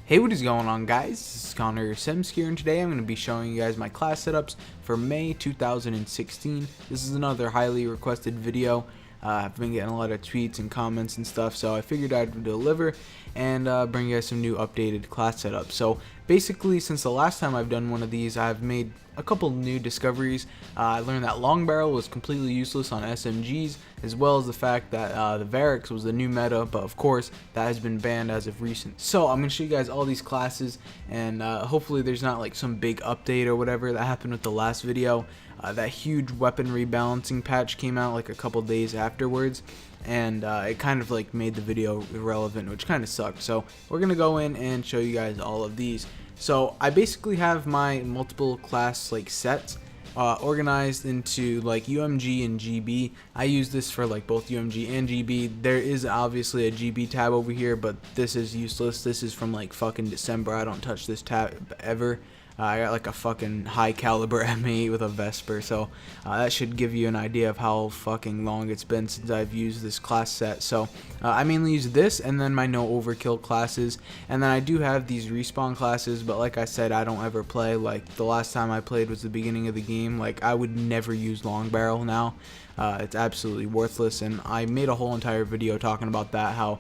Hey, what is going on, guys? This is Connor Sims here, and today I'm going to be showing you guys my class setups for May 2016. This is another highly requested video. I've been getting a lot of tweets and comments and stuff, so I figured I'd deliver and bring you guys some new updated class setups. So basically, since the last time I've done one of these, I've made a couple new discoveries. I learned that long barrel was completely useless on SMGs, as well as the fact that the Varix was the new meta, but of course that has been banned as of recent. So I'm going to show you guys all these classes, and hopefully there's not like some big update or whatever that happened with the last video. That huge weapon rebalancing patch came out like a couple days afterwards, and it kind of like made the video irrelevant, which kind of sucked. So we're gonna go in and show you guys all of these. So I basically have my multiple class like sets organized into like UMG and GB. I use this for like both UMG and GB. There is obviously a GB tab over here, but this is useless. This is from like fucking December. I don't touch this tab ever. I got like a fucking high caliber M8 with a Vesper, so that should give you an idea of how fucking long it's been since I've used this class set. So I mainly use this and then my no overkill classes, and then I do have these respawn classes, but like I said, I don't ever play. Like the last time I played was the beginning of the game. Like I would never use long barrel now. It's absolutely worthless, and I made a whole entire video talking about that, how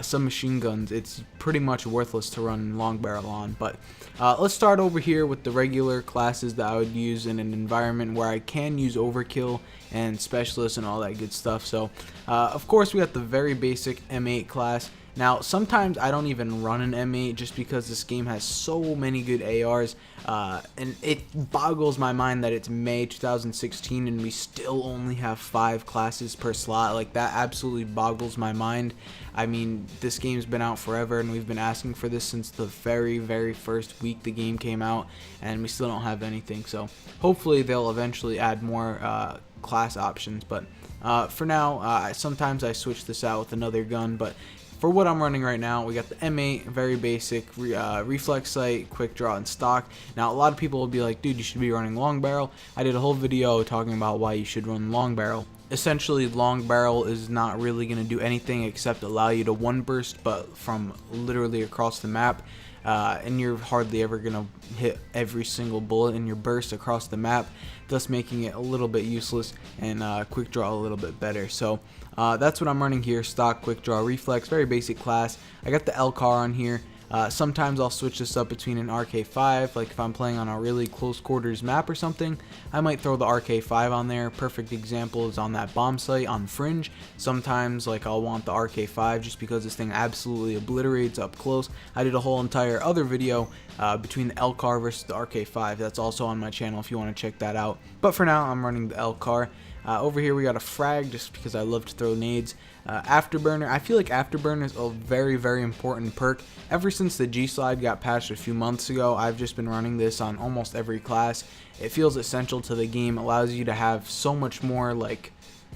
some machine guns, it's pretty much worthless to run long barrel on. But let's start over here with the regular classes that I would use in an environment where I can use overkill and specialist and all that good stuff. So of course we got the very basic M8 class. Now, sometimes I don't even run an M8 just because this game has so many good ARs, and it boggles my mind that it's May 2016 and we still only have 5 classes per slot. Like, that absolutely boggles my mind. I mean, this game's been out forever, and we've been asking for this since the very first week the game came out, and we still don't have anything. So, hopefully they'll eventually add more class options, but for now, sometimes I switch this out with another gun, but for what I'm running right now, we got the M8, very basic, reflex sight, quick draw, and stock. Now, a lot of people will be like, dude, you should be running long barrel. I did a whole video talking about why you should run long barrel. Essentially, long barrel is not really going to do anything except allow you to one burst, but from literally across the map. And you're hardly ever going to hit every single bullet in your burst across the map, thus making it a little bit useless and quick draw a little bit better. So that's what I'm running here: stock, quick draw, reflex, very basic class. I got the L car on here. Sometimes I'll switch this up between an RK5, like if I'm playing on a really close quarters map or something, I might throw the RK5 on there. Perfect example is on that bomb site on Fringe. Sometimes like I'll want the RK5 just because this thing absolutely obliterates up close. I did a whole entire other video between the L car versus the RK5. That's also on my channel if you want to check that out. But for now, I'm running the L car. Over here we got a frag just because I love to throw nades. Afterburner, I feel like Afterburner is a very important perk. Ever since the G slide got patched a few months ago, I've just been running this on almost every class. It feels essential to the game, allows you to have so much more like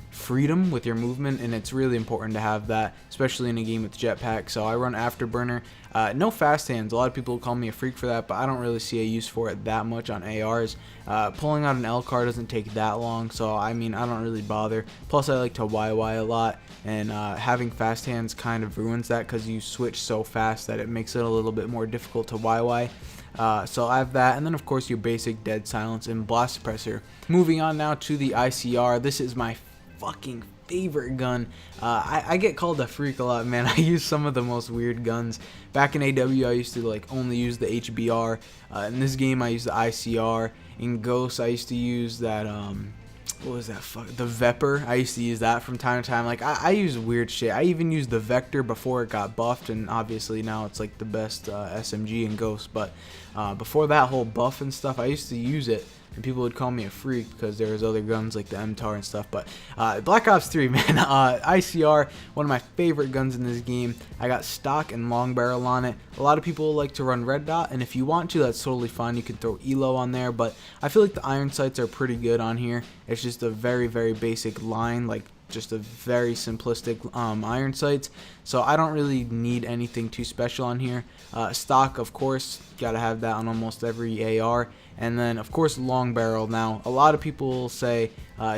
freedom with your movement, and it's really important to have that, especially in a game with jetpack. So I run Afterburner. No fast hands. A lot of people call me a freak for that, but I don't really see a use for it that much on ARs. Pulling out an L car doesn't take that long, so I mean, I don't really bother. Plus I like to YY a lot, and having fast hands kind of ruins that because you switch so fast that it makes it a little bit more difficult to YY. So I have that, and then of course your basic dead silence and blast suppressor. Moving on now to the ICR. This is my fucking favorite gun. I get called a freak a lot, man. I use some of the most weird guns. Back in AW, I used to like only use the HBR. In this game, I use the ICR. In Ghost, I used to use that what was that the Vepr. I used to use that from time to time. Like I use weird shit. I even used the Vector before it got buffed, and obviously now it's like the best SMG in Ghost. But before that whole buff and stuff, I used to use it, and people would call me a freak because there was other guns like the MTAR and stuff. But Black Ops 3, man, ICR, one of my favorite guns in this game. I got stock and long barrel on it. A lot of people like to run red dot, and if you want to, that's totally fine. You can throw ELO on there, but I feel like the iron sights are pretty good on here. It's just a very basic line, like just a very simplistic iron sights, so I don't really need anything too special on here. Stock, of course, gotta have that on almost every AR, And then of course long barrel. Now a lot of people say,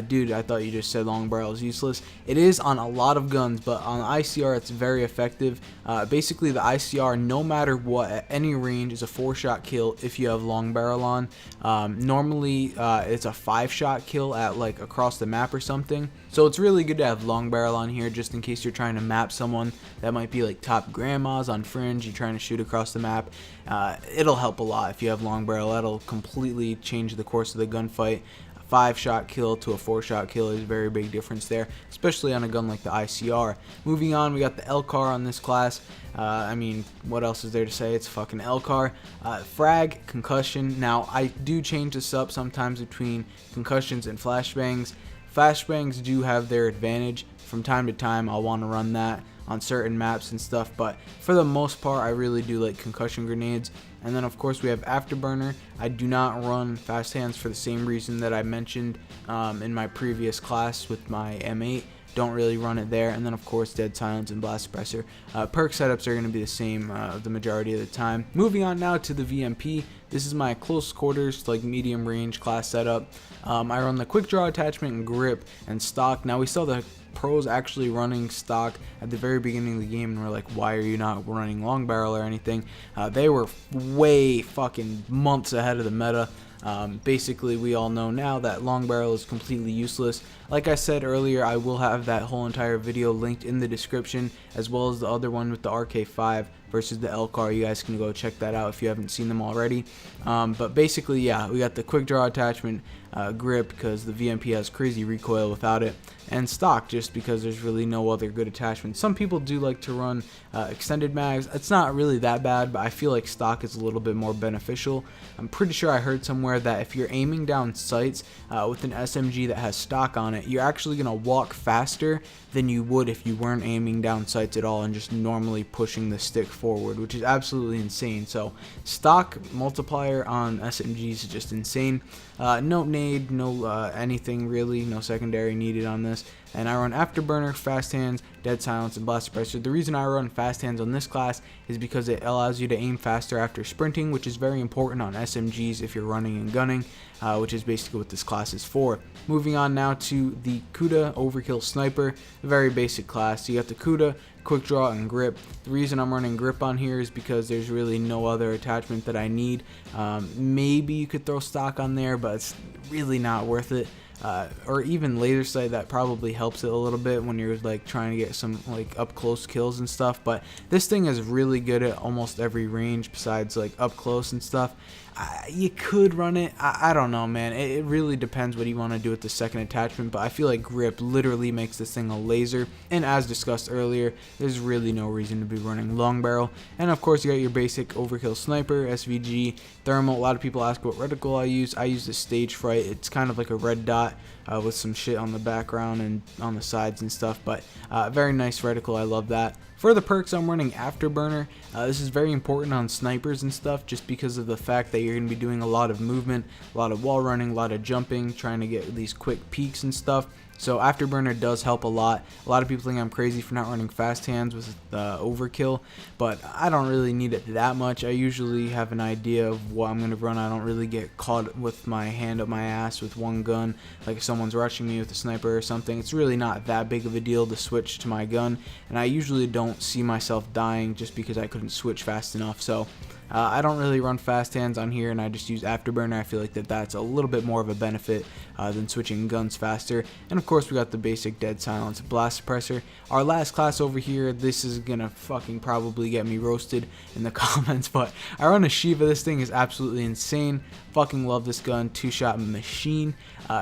dude, I thought you just said long barrel is useless. It is on a lot of guns, but on the ICR it's very effective. Basically the ICR, no matter what, at any range, is a 4-shot kill if you have long barrel on. Normally it's a 5-shot kill at like across the map or something. So it's really good to have long barrel on here just in case you're trying to map someone that might be like top grandmas on fringe, you're trying to shoot across the map. It'll help a lot if you have long barrel. That'll completely change the course of the gunfight. 5-shot kill to a 4-shot kill is a very big difference there, especially on a gun like the ICR. Moving on, we got the LCAR on this class. I mean, what else is there to say? It's fucking LCAR. Frag, concussion. Now, I do change this up sometimes between concussions and flashbangs. Flashbangs do have their advantage. From time to time, I'll want to run that on certain maps and stuff, but for the most part I really do like concussion grenades. And then of course we have Afterburner. I do not run fast hands for the same reason that I mentioned in my previous class with my M8. Don't really run it there. And then of course Dead Silence and Blast Suppressor. Perk setups are going to be the same the majority of the time. Moving on now to the VMP. This is my close quarters, like medium range class setup. I run the quick draw attachment and grip and stock. Now we saw the pros actually running stock at the very beginning of the game, and we're like, why are you not running long barrel or anything? They were way fucking months ahead of the meta. Basically, we all know now that long barrel is completely useless. Like I said earlier, I will have that whole entire video linked in the description, as well as the other one with the RK5 versus the LCAR. You guys can go check that out if you haven't seen them already. But basically, yeah, we got the quick draw attachment, grip because the VMP has crazy recoil without it, and stock just because there's really no other good attachment. Some people do like to run extended mags. It's not really that bad, but I feel like stock is a little bit more beneficial. I'm pretty sure I heard somewhere that if you're aiming down sights with an SMG that has stock on it, you're actually going to walk faster than you would if you weren't aiming down sights at all and just normally pushing the stick forward, which is absolutely insane. So stock multiplier on SMGs is just insane. No nade, no anything really, no secondary needed on this. And I run Afterburner, fast hands, Dead Silence, and Blast Suppressor. The reason I run fast hands on this class is because it allows you to aim faster after sprinting, which is very important on SMGs if you're running and gunning, which is basically what this class is for. Moving on now to the Kuda Overkill Sniper, a very basic class. You got the Kuda, quick draw, and grip. The reason I'm running grip on here is because there's really no other attachment that I need. Maybe you could throw stock on there, but it's really not worth it. Or even laser sight, that probably helps it a little bit when you're like trying to get some like up close kills and stuff. But this thing is really good at almost every range besides like up close and stuff. You could run it. I don't know, man. It really depends what you want to do with the second attachment, but I feel like grip literally makes this thing a laser. And as discussed earlier, there's really no reason to be running long barrel. And of course, you got your basic Overkill Sniper, Svg Thermal. A lot of people ask what reticle I use. I use the Stage Fright. It's kind of like a red dot with some shit on the background and on the sides and stuff, but very nice reticle. I love that. For the perks, I'm running Afterburner. This is very important on snipers and stuff just because of the fact that you're going to be doing a lot of movement, a lot of wall running, a lot of jumping, trying to get these quick peaks and stuff. So Afterburner does help a lot. A lot of people think I'm crazy for not running fast hands with Overkill, but I don't really need it that much. I usually have an idea of what I'm going to run. I don't really get caught with my hand up my ass with one gun. Like if someone's rushing me with a sniper or something, it's really not that big of a deal to switch to my gun, and I usually don't see myself dying just because I couldn't switch fast enough. So I don't really run fast hands on here, and I just use Afterburner. I feel like that's a little bit more of a benefit than switching guns faster. And of course, we got the basic Dead Silence, Blast Suppressor. Our last class over here, this is gonna fucking probably get me roasted in the comments, but I run a Shiva. This thing is absolutely insane. Fucking love this gun. 2-shot machine.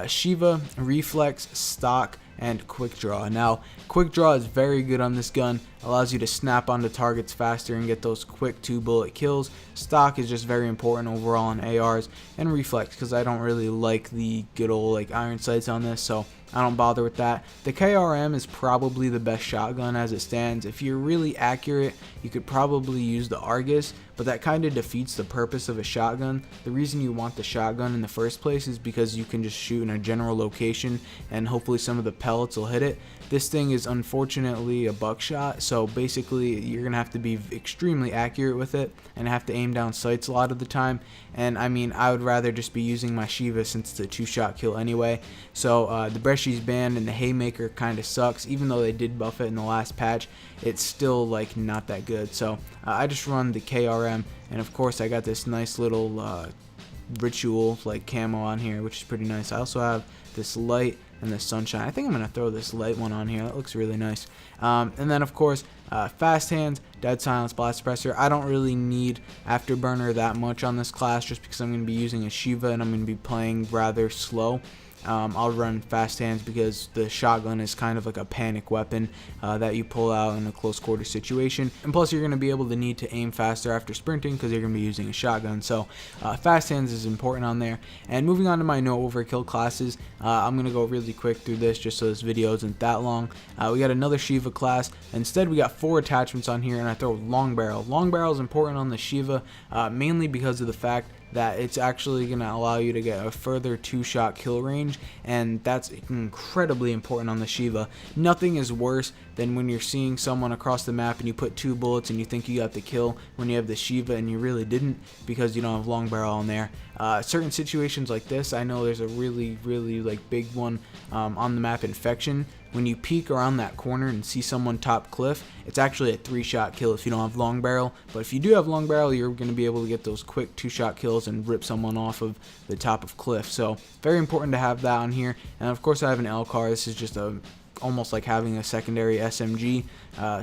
Shiva, reflex, stock, and quick draw. Now, quick draw is very good on this gun. Allows you to snap onto targets faster and get those quick 2-bullet kills. Stock is just very important overall on ARs, and reflex because I don't really like the good old like iron sights on this, so I don't bother with that. The KRM is probably the best shotgun as it stands. If you're really accurate, you could probably use the Argus, but that kind of defeats the purpose of a shotgun. The reason you want the shotgun in the first place is because you can just shoot in a general location and hopefully some of the pellets will hit it. This thing is unfortunately a buckshot, so basically you're gonna have to be extremely accurate with it and have to aim down sights a lot of the time. And I mean, I would rather just be using my Shiva since it's a 2-shot kill anyway. So the Bresci's banned and the Haymaker kind of sucks. Even though they did buff it in the last patch, it's still like not that good. So I just run the KRM, and of course I got this nice little ritual like camo on here, which is pretty nice. I also have this light and the sunshine. I think I'm gonna throw this light one on here. That looks really nice. And then of course fast hands, dead silence, blast suppressor. I don't really need afterburner that much on this class just because I'm gonna be using a Shiva and I'm gonna be playing rather slow. I'll run fast hands because the shotgun is kind of like a panic weapon that you pull out in a close quarter situation, and plus you're going to be able to need to aim faster after sprinting because you're going to be using a shotgun. So fast hands is important on there. And moving on to my no overkill classes, I'm going to go really quick through this just so this video isn't that long. We got another Shiva class. Instead we got 4 attachments on here, and I throw long barrel. Long barrel is important on the Shiva mainly because of the fact that it's actually going to allow you to get a further 2-shot kill range, and that's incredibly important on the Shiva. Nothing is worse than when you're seeing someone across the map and you put 2 bullets and you think you got the kill when you have the Shiva and you really didn't because you don't have long barrel on there. Certain situations like this, I know there's a really like big one on the map Infection. When you peek around that corner and see someone top cliff, it's actually a 3-shot kill if you don't have long barrel. But if you do have long barrel, you're going to be able to get those quick 2-shot kills and rip someone off of the top of cliff. So very important to have that on here. And of course I have an LCAR. This is just almost like having a secondary SMG.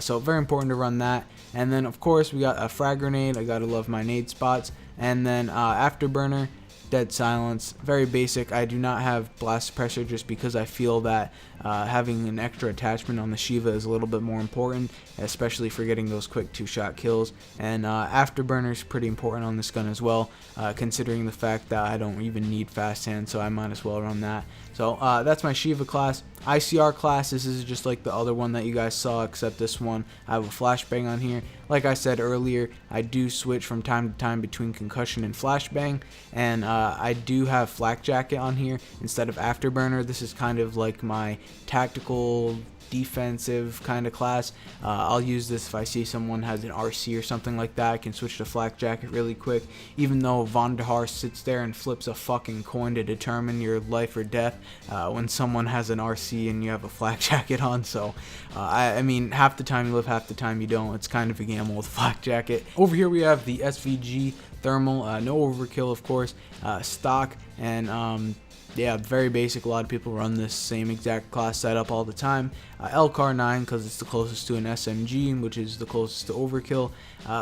So very important to run that. And then of course we got a frag grenade. I gotta love my nade spots. And then afterburner, dead silence, very basic. I do not have blast suppressor just because I feel that having an extra attachment on the Shiva is a little bit more important, especially for getting those quick 2-shot kills. And afterburner is pretty important on this gun as well, considering the fact that I don't even need fast hand, so I might as well run that. So that's my Shiva class. ICR class, this is just like the other one that you guys saw, except this one I have a flashbang on here. Like I said earlier, I do switch from time to time between concussion and flashbang, and I do have flak jacket on here instead of afterburner. This is kind of like my tactical defensive kind of class. I'll use this if I see someone has an RC or something like that. I can switch to flak jacket really quick, even though Von der Haar sits there and flips a fucking coin to determine your life or death when someone has an RC and you have a flak jacket on. So I mean, half the time you live, half the time you don't. It's kind of a gamble with flak jacket. Over here we have the Svg Thermal, no overkill of course, stock, and yeah, very basic. A lot of people run this same exact class setup all the time. LCAR 9 because it's the closest to an SMG, which is the closest to overkill.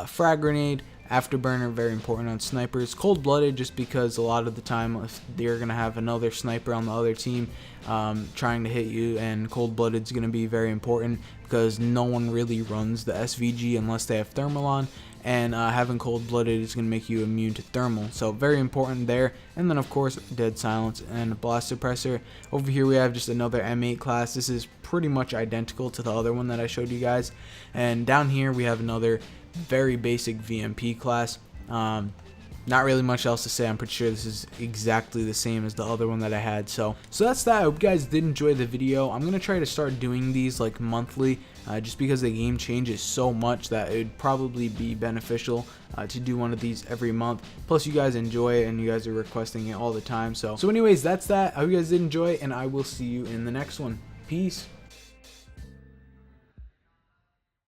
Frag grenade, afterburner, very important on snipers. Cold-blooded just because a lot of the time if they're going to have another sniper on the other team trying to hit you, and cold-blooded is going to be very important because no one really runs the SVG unless they have thermal on. And having cold-blooded is going to make you immune to thermal, so very important there. And then of course dead silence and blast suppressor. Over here we have just another M8 class. This is pretty much identical to the other one that I showed you guys. And down here we have another very basic VMP class. Not really much else to say. I'm pretty sure this is exactly the same as the other one that I had. So that's that. I hope you guys did enjoy the video. I'm going to try to start doing these like monthly, just because the game changes so much that it would probably be beneficial to do one of these every month. Plus you guys enjoy it and you guys are requesting it all the time. So anyways, that's that. I hope you guys did enjoy, and I will see you in the next one. Peace.